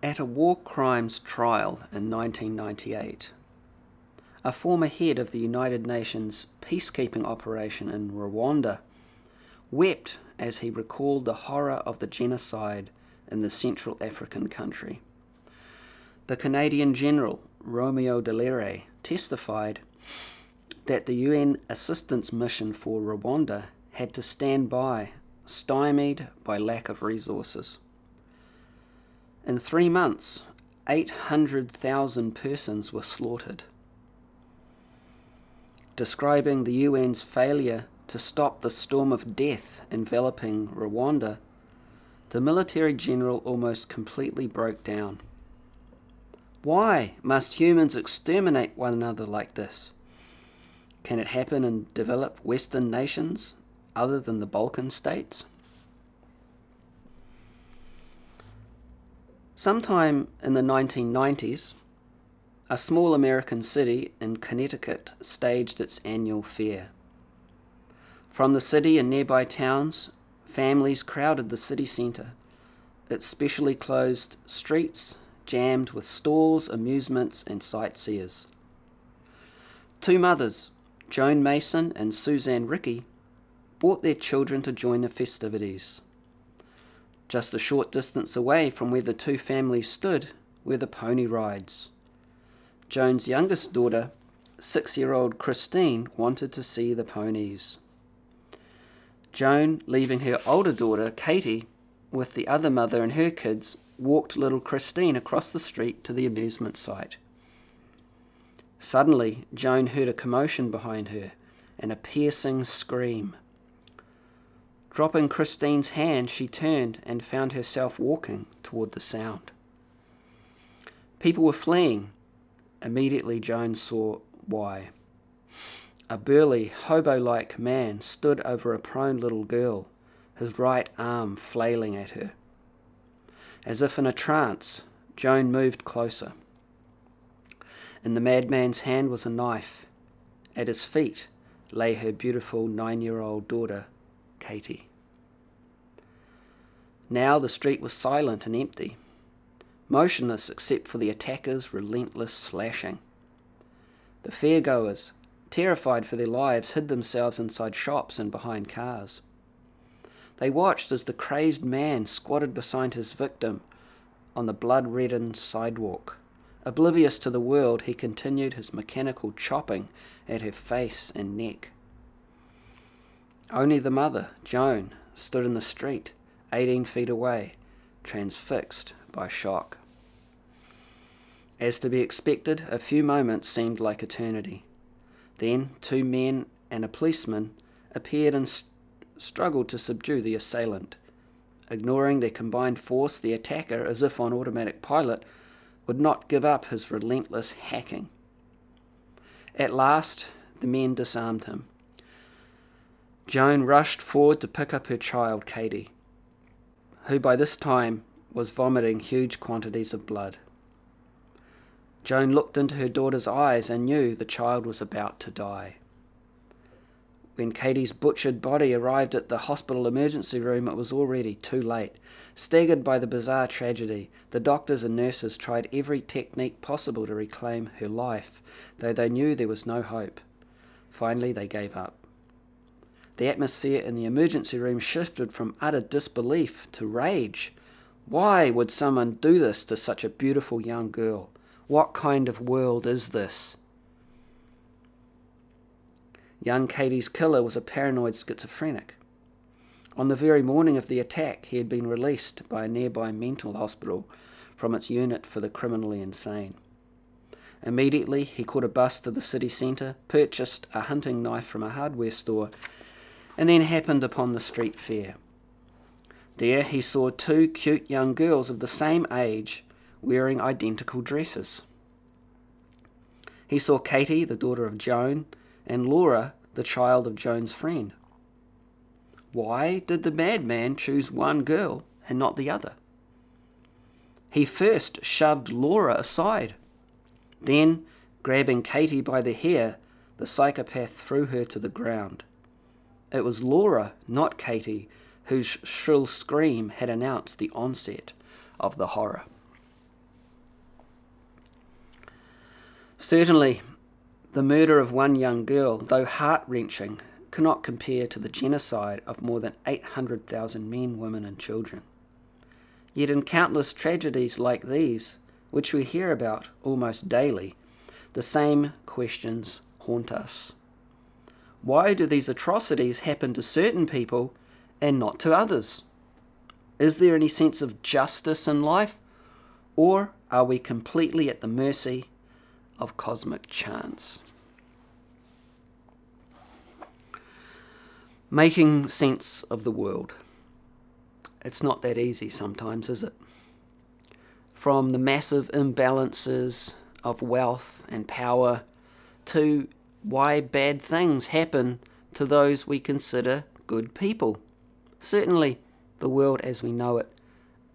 At a war crimes trial in 1998, a former head of the United Nations peacekeeping operation in Rwanda wept as he recalled the horror of the genocide in the Central African country. The Canadian General Romeo Dallaire testified that the UN assistance mission for Rwanda had to stand by, stymied by lack of resources. In 3 months, 800,000 persons were slaughtered. Describing the UN's failure to stop the storm of death enveloping Rwanda, the military general almost completely broke down. Why must humans exterminate one another like this? Can it happen in developed Western nations other than the Balkan states? Sometime in the 1990s, a small American city in Connecticut staged its annual fair. From the city and nearby towns, families crowded the city centre, its specially closed streets jammed with stalls, amusements and sightseers. 2 mothers, Joan Mason and Suzanne Rickey, brought their children to join the festivities. Just a short distance away from where the 2 families stood were the pony rides. Joan's youngest daughter, 6-year-old Christine, wanted to see the ponies. Joan, leaving her older daughter, Katie, with the other mother and her kids, walked little Christine across the street to the amusement site. Suddenly, Joan heard a commotion behind her and a piercing scream. Dropping Christine's hand, she turned and found herself walking toward the sound. People were fleeing. Immediately, Joan saw why. A burly, hobo-like man stood over a prone little girl, his right arm flailing at her. As if in a trance, Joan moved closer. In the madman's hand was a knife. At his feet lay her beautiful 9-year-old daughter, Katie. Now the street was silent and empty, motionless except for the attacker's relentless slashing. The fairgoers, terrified for their lives, hid themselves inside shops and behind cars. They watched as the crazed man squatted beside his victim on the blood-reddened sidewalk. Oblivious to the world, he continued his mechanical chopping at her face and neck. Only the mother, Joan, stood in the street, 18 feet away, transfixed by shock. As to be expected, a few moments seemed like eternity. Then 2 men and a policeman appeared and struggled to subdue the assailant. Ignoring their combined force, the attacker, as if on automatic pilot, would not give up his relentless hacking. At last, the men disarmed him. Joan rushed forward to pick up her child, Katie, who by this time was vomiting huge quantities of blood. Joan looked into her daughter's eyes and knew the child was about to die. When Katie's butchered body arrived at the hospital emergency room, it was already too late. Staggered by the bizarre tragedy, the doctors and nurses tried every technique possible to reclaim her life, though they knew there was no hope. Finally, they gave up. The atmosphere in the emergency room shifted from utter disbelief to rage. Why would someone do this to such a beautiful young girl? What kind of world is this? Young Katie's killer was a paranoid schizophrenic. On the very morning of the attack, he had been released by a nearby mental hospital from its unit for the criminally insane. Immediately, he caught a bus to the city centre, purchased a hunting knife from a hardware store, and then happened upon the street fair. There he saw 2 cute young girls of the same age wearing identical dresses. He saw Katie, the daughter of Joan, and Laura, the child of Joan's friend. Why did the madman choose one girl and not the other? He first shoved Laura aside. Then, grabbing Katie by the hair, the psychopath threw her to the ground. It was Laura, not Katie, whose shrill scream had announced the onset of the horror. Certainly, the murder of one young girl, though heart-wrenching, cannot compare to the genocide of more than 800,000 men, women and children. Yet in countless tragedies like these, which we hear about almost daily, the same questions haunt us. Why do these atrocities happen to certain people and not to others? Is there any sense of justice in life, or are we completely at the mercy of cosmic chance? Making sense of the world. It's not that easy sometimes, is it? From the massive imbalances of wealth and power to why bad things happen to those we consider good people. Certainly, the world as we know it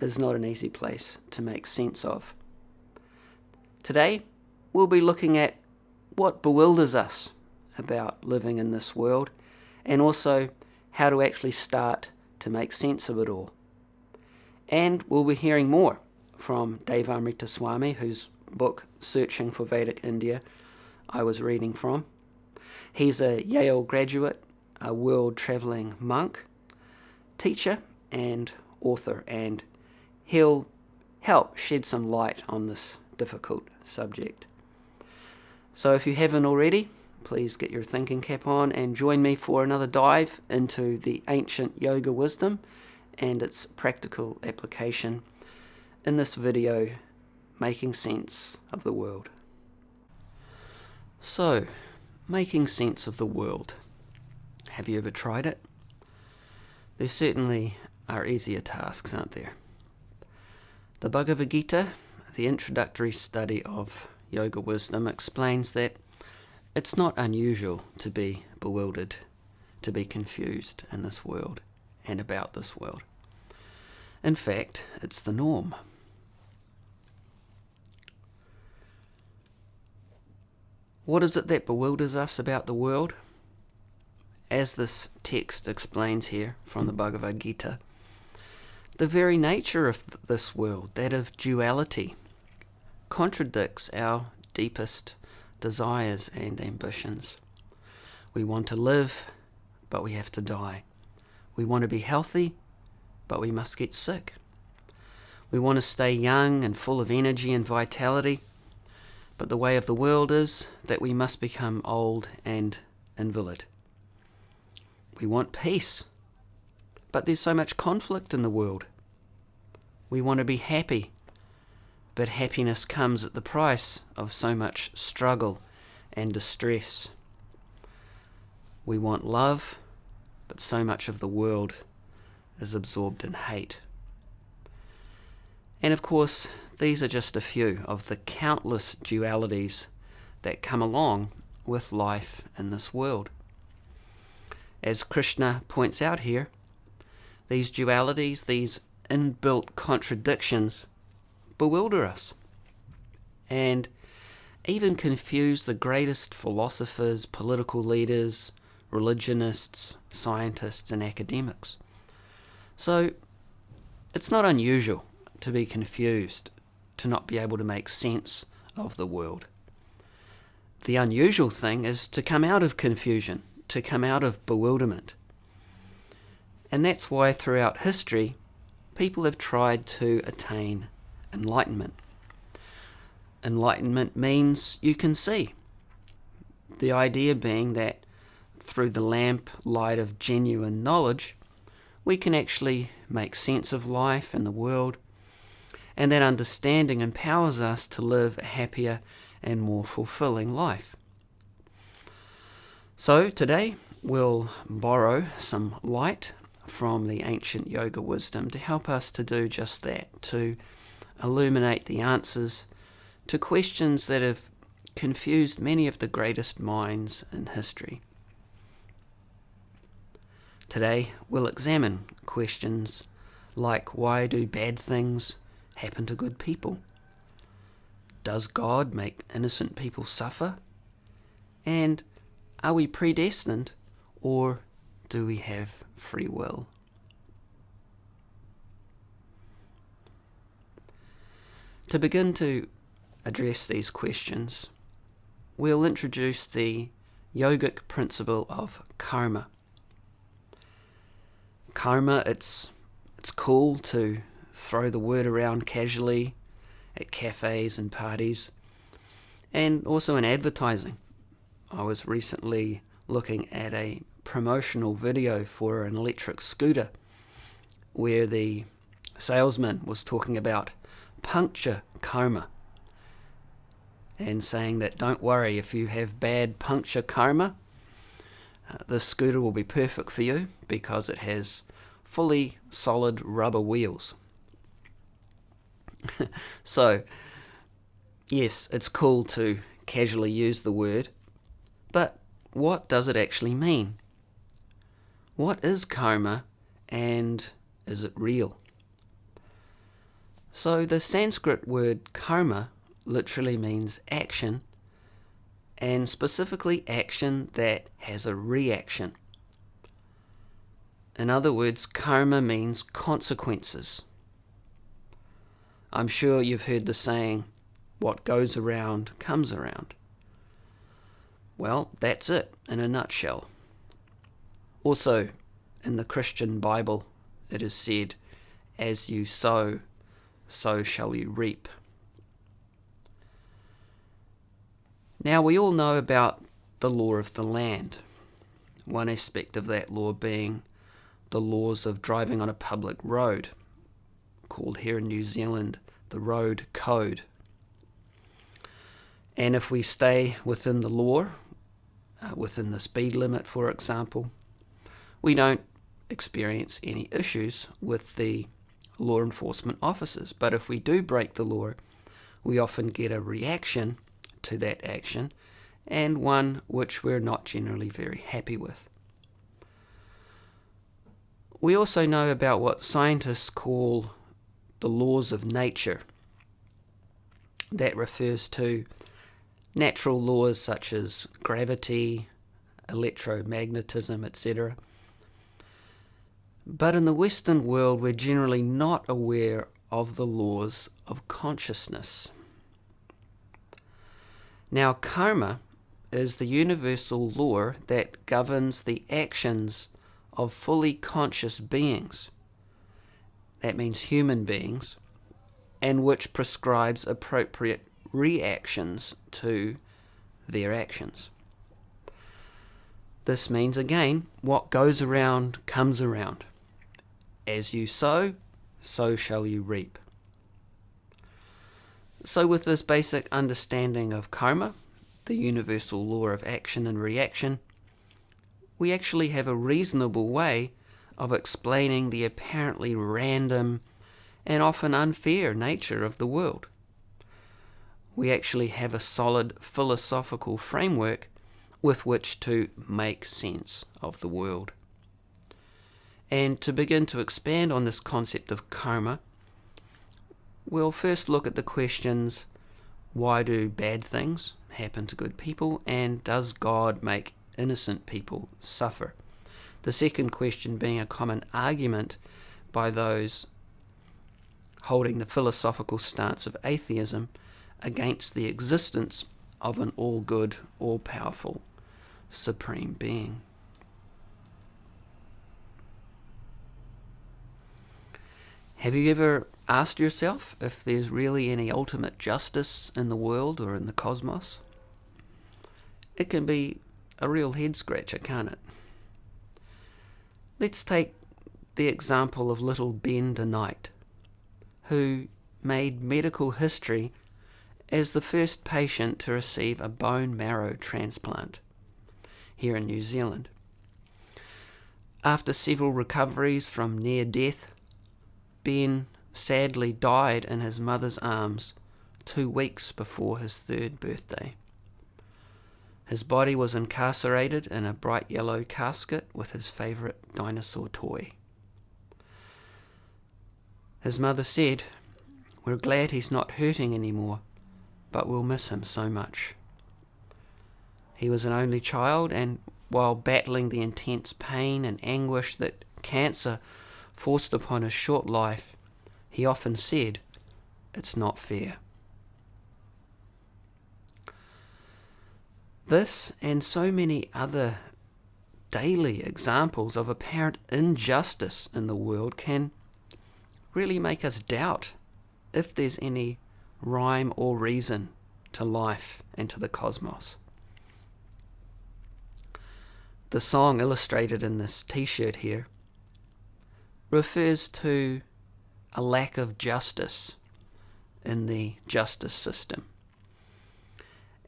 is not an easy place to make sense of. Today, we'll be looking at what bewilders us about living in this world, and also how to actually start to make sense of it all. And we'll be hearing more from Devamrita Swami, whose book, Searching for Vedic India, I was reading from. He's a Yale graduate, a world-travelling monk, teacher and author, and he'll help shed some light on this difficult subject. So if you haven't already, please get your thinking cap on and join me for another dive into the ancient yoga wisdom and its practical application in this video, Making Sense of the World. So, making sense of the world. Have you ever tried it? There certainly are easier tasks, aren't there? The Bhagavad Gita, the introductory study of yoga wisdom, explains that it's not unusual to be bewildered, to be confused in this world and about this world. In fact, it's the norm. What is it that bewilders us about the world? As this text explains here from the Bhagavad Gita, the very nature of this world, that of duality, contradicts our deepest desires and ambitions. We want to live, but we have to die. We want to be healthy, but we must get sick. We want to stay young and full of energy and vitality, but the way of the world is that we must become old and invalid. We want peace, but there's so much conflict in the world. We want to be happy, but happiness comes at the price of so much struggle and distress. We want love, but so much of the world is absorbed in hate. And of course, these are just a few of the countless dualities that come along with life in this world. As Krishna points out here, these dualities, these inbuilt contradictions, bewilder us and even confuse the greatest philosophers, political leaders, religionists, scientists, and academics. So it's not unusual to be confused, to not be able to make sense of the world. The unusual thing is to come out of confusion, to come out of bewilderment. And that's why throughout history, people have tried to attain enlightenment. Enlightenment means you can see. The idea being that through the lamp light of genuine knowledge, we can actually make sense of life and the world, and that understanding empowers us to live a happier and more fulfilling life. So today we'll borrow some light from the ancient yoga wisdom to help us to do just that, to illuminate the answers to questions that have confused many of the greatest minds in history. Today we'll examine questions like, why do bad things happen to good people? Does God make innocent people suffer? And are we predestined, or do we have free will? To begin to address these questions, we'll introduce the yogic principle of karma. Karma, it's cool to throw the word around casually at cafes and parties, and also in advertising. I was recently looking at a promotional video for an electric scooter where the salesman was talking about puncture karma and saying that don't worry, if you have bad puncture karma, this scooter will be perfect for you because it has fully solid rubber wheels. So, yes, it's cool to casually use the word, but what does it actually mean? What is karma, and is it real? So the Sanskrit word karma literally means action, and specifically action that has a reaction. In other words, karma means consequences. I'm sure you've heard the saying, what goes around comes around. Well, that's it in a nutshell. Also, in the Christian Bible, it is said, as you sow, so shall you reap. Now, we all know about the law of the land, one aspect of that law being the laws of driving on a public road, called here in New Zealand the road code. And if we stay within the law, within the speed limit, for example, we don't experience any issues with the law enforcement officers. But if we do break the law, we often get a reaction to that action, and one which we're not generally very happy with. We also know about what scientists call the laws of nature. That refers to natural laws such as gravity, electromagnetism, etc. But in the Western world, we're generally not aware of the laws of consciousness. Now, karma is the universal law that governs the actions of fully conscious beings. That means human beings, and which prescribes appropriate reactions to their actions. This means, again, what goes around comes around. As you sow, so shall you reap. So with this basic understanding of karma, the universal law of action and reaction, we actually have a reasonable way of explaining the apparently random and often unfair nature of the world. We actually have a solid philosophical framework with which to make sense of the world. And to begin to expand on this concept of karma, we'll first look at the questions, why do bad things happen to good people, and does God make innocent people suffer? The second question being a common argument by those holding the philosophical stance of atheism against the existence of an all-good, all-powerful, supreme being. Have you ever asked yourself if there's really any ultimate justice in the world or in the cosmos? It can be a real head-scratcher, can't it? Let's take the example of little Ben DeKnight, who made medical history as the first patient to receive a bone marrow transplant here in New Zealand. After several recoveries from near death, Ben sadly died in his mother's arms 2 weeks before his 3rd birthday. His body was incarcerated in a bright yellow casket with his favourite dinosaur toy. His mother said, "We're glad he's not hurting anymore, but we'll miss him so much." He was an only child, and while battling the intense pain and anguish that cancer forced upon his short life, he often said, "It's not fair." This and so many other daily examples of apparent injustice in the world can really make us doubt if there's any rhyme or reason to life and to the cosmos. The song illustrated in this t-shirt here refers to a lack of justice in the justice system.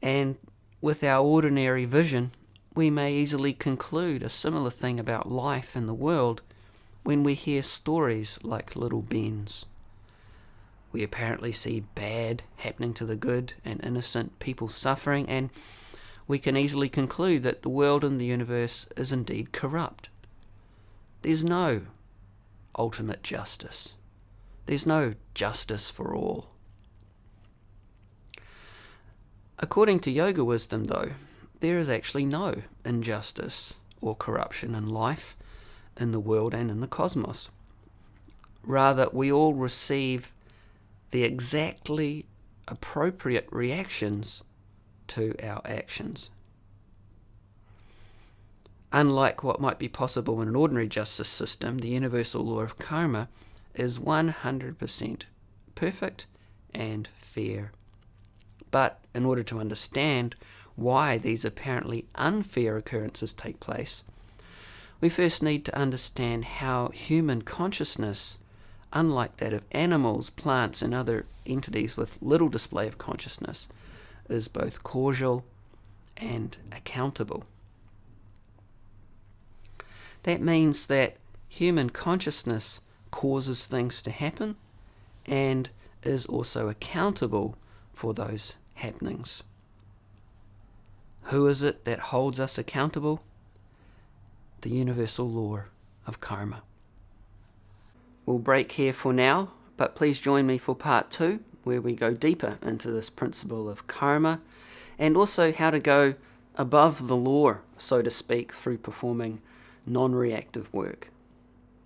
And with our ordinary vision, we may easily conclude a similar thing about life in the world when we hear stories like Little Ben's. We apparently see bad happening to the good and innocent people suffering, and we can easily conclude that the world and the universe is indeed corrupt. There's no ultimate justice. There's no justice for all. According to yoga wisdom, though, there is actually no injustice or corruption in life, in the world and in the cosmos. Rather, we all receive the exactly appropriate reactions to our actions. Unlike what might be possible in an ordinary justice system, the universal law of karma is 100% perfect and fair. But in order to understand why these apparently unfair occurrences take place, we first need to understand how human consciousness, unlike that of animals, plants, and other entities with little display of consciousness, is both causal and accountable. That means that human consciousness causes things to happen and is also accountable for those happenings. Who is it that holds us accountable? The universal law of karma. We'll break here for now, but please join me for part 2, where we go deeper into this principle of karma and also how to go above the law, so to speak, through performing non-reactive work.